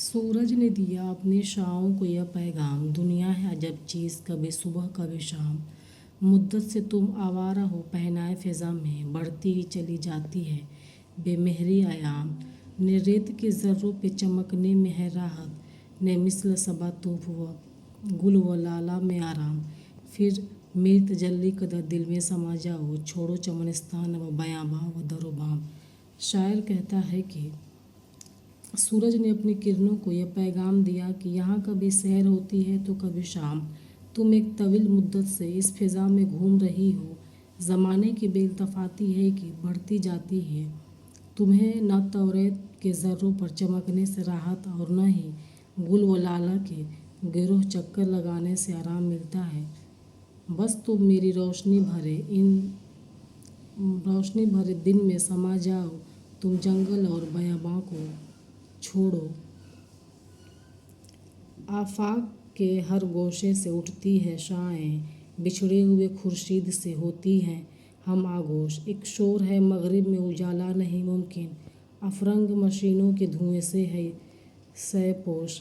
सूरज ने दिया अपनी शामों को यह पैगाम, दुनिया है अजब चीज़, कभी सुबह कभी शाम। मुद्दत से तुम आवारा हो पहनाए फिजा में, बढ़ती ही चली जाती है बेमेहरी आयाम। ने रेत के ज़र्रों पे चमकने में है राहत, ने मिसल सबा तूफ व गुल व लाला में आराम। फिर मेरी तजल्ली कदर दिल में समा जाओ, छोड़ो चमनिस्तान व बयाबां व दरोबाम। शायर कहता है कि सूरज ने अपनी किरणों को यह पैगाम दिया कि यहाँ कभी सहर होती है तो कभी शाम। तुम एक तवील मुद्दत से इस फिज़ा में घूम रही हो, ज़माने की बेइल्तफ़ाती है कि बढ़ती जाती है। तुम्हें न तौरेत के ज़र्रों पर चमकने से राहत और न ही गुल व लाला के गिरोह चक्कर लगाने से आराम मिलता है। बस तुम मेरी रोशनी भरे दिन में समा जाओ, तुम जंगल और बयाबां को छोड़ो। आफाक के हर गोशे से उठती है शाएं, बिछड़े हुए खुर्शीद से होती हैं हम आगोश। एक शोर है मगरिब में उजाला नहीं मुमकिन, अफरंग मशीनों के धुएं से है सैपोश।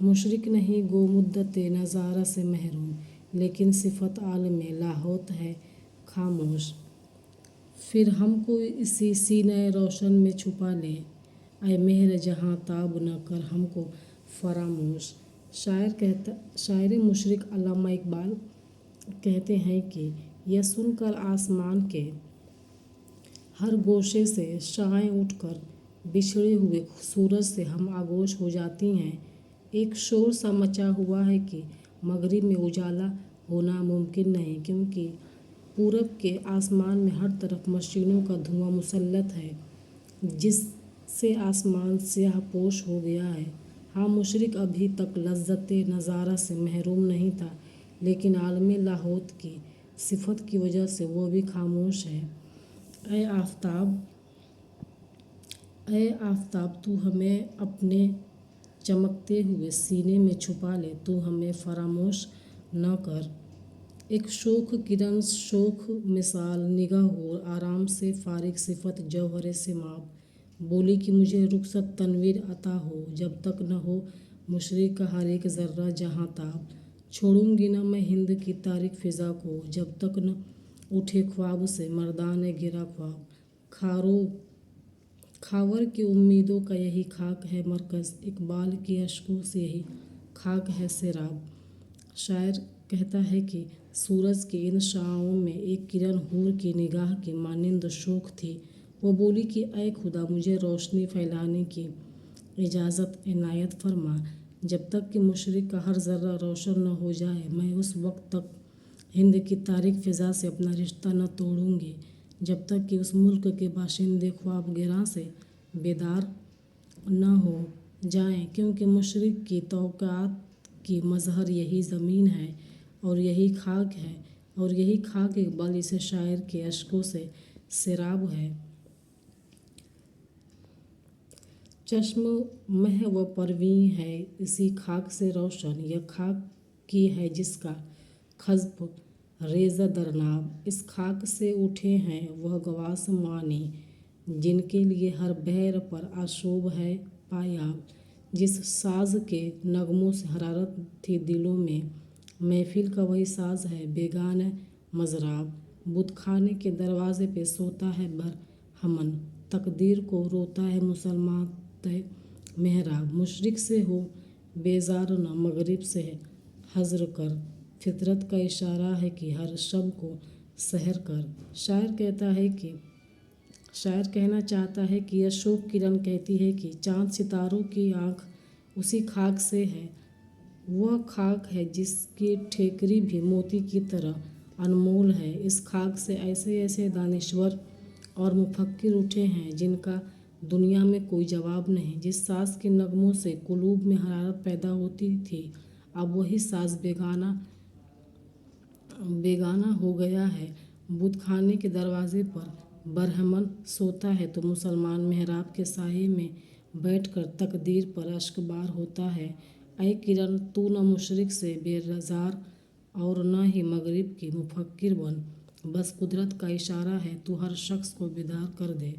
मुशरिक नहीं गो मुद्दते नज़ारा से महरूम, लेकिन सिफत आलमे लाहौत है खामोश। फिर हमको इसी सीने रोशन में छुपा ले, ऐ मेहर जहाँ ताब न कर हमको फरामोश। शायर मुशरिक अल्लामा इकबाल कहते हैं कि यह सुनकर आसमान के हर गोशे से शाएं उठकर बिछड़े हुए सूरज से हम आगोश हो जाती हैं। एक शोर सा मचा हुआ है कि मगरिब में उजाला होना मुमकिन नहीं, क्योंकि पूरब के आसमान में हर तरफ मशीनों का धुआं मुसल्लत है, जिससे आसमान स्याह पोश हो गया है। हाँ, मुशरिक अभी तक लज्जते नज़ारा से महरूम नहीं था, लेकिन आलमे लाहौत की सिफत की वजह से वो भी खामोश है। ऐ आफ़ताब तू हमें अपने चमकते हुए सीने में छुपा ले, तू हमें फरामोश न कर। एक शोख किरण शोख मिसाल निगाह हो आराम से फारिग सिफत जौहरे से माप, बोली कि मुझे रुखसत तनवीर अता हो, जब तक न हो मुशरिक का हर एक ज़र्रा जहाँ ताब। छोड़ूंगी न मैं हिंद की तारिक फ़िज़ा को, जब तक न उठे ख्वाब से मर्दाने गिरा ख्वाब। खावर की उम्मीदों का यही खाक है मरकज़, इकबाल की अश्कों से यही खाक है सिराब। शायर कहता है कि सूरज की इन शाओं में एक किरण हूर की निगाह की मानिंद शोख थी। वो बोली कि ऐ खुदा, मुझे रोशनी फैलाने की इजाज़त इनायत फरमा। जब तक कि मुशरिक का हर ज़र्रा रोशन न हो जाए, मैं उस वक्त तक हिंद की तारिक फ़िज़ा से अपना रिश्ता न तोड़ूंगी, जब तक कि उस मुल्क के बाशिंदे ख्वाब गिरां से बेदार न हो जाएं, क्योंकि मुशरिक की तौक़ात की मज़हर यही ज़मीन है और यही खाक है, और यही खाक इकबाल इसे शायर के अश्कों से सिराब है। चश्म मह व परवीं है इसी खाक से रोशन, यह खाक की है जिसका खज़्फ़ रेज़ा दरनाब। इस खाक से उठे हैं वह गवास मानी, जिनके लिए हर बहर पर आशोब है पायाब। जिस साज़ के नगमों से हरारत थी दिलों में, महफिल का वही साज़ है बेगाना मज़राब। बुतखाने के दरवाज़े पे सोता है बरहमन, तकदीर को रोता है मुसलमान तय मेहराब। मुशरिक से हो बेज़ार न मगरिब से हज़्र कर, फितरत का इशारा है कि हर शब को सहर कर। शायर कहना चाहता है कि यह शोक किरण कहती है कि चाँद सितारों की आँख उसी खाक से है। वह खाक है जिसकी ठेकरी भी मोती की तरह अनमोल है। इस खाक से ऐसे ऐसे दानिश्वर और मुफक्किर उठे हैं जिनका दुनिया में कोई जवाब नहीं। जिस साज़ के नगमों से कुलूब में हरारत पैदा होती थी, अब वही साज़ बेगाना हो गया है। बुतखाने के दरवाज़े पर बरहमन सोता है तो मुसलमान मेहराब के साये में बैठकर तकदीर पर अश्कबार होता है। ऐ किरण, तू न मुशरिक से बेज़ार और न ही मगरिब की मुफक्किर बन, बस कुदरत का इशारा है, तू हर शख्स को बेदार कर दे।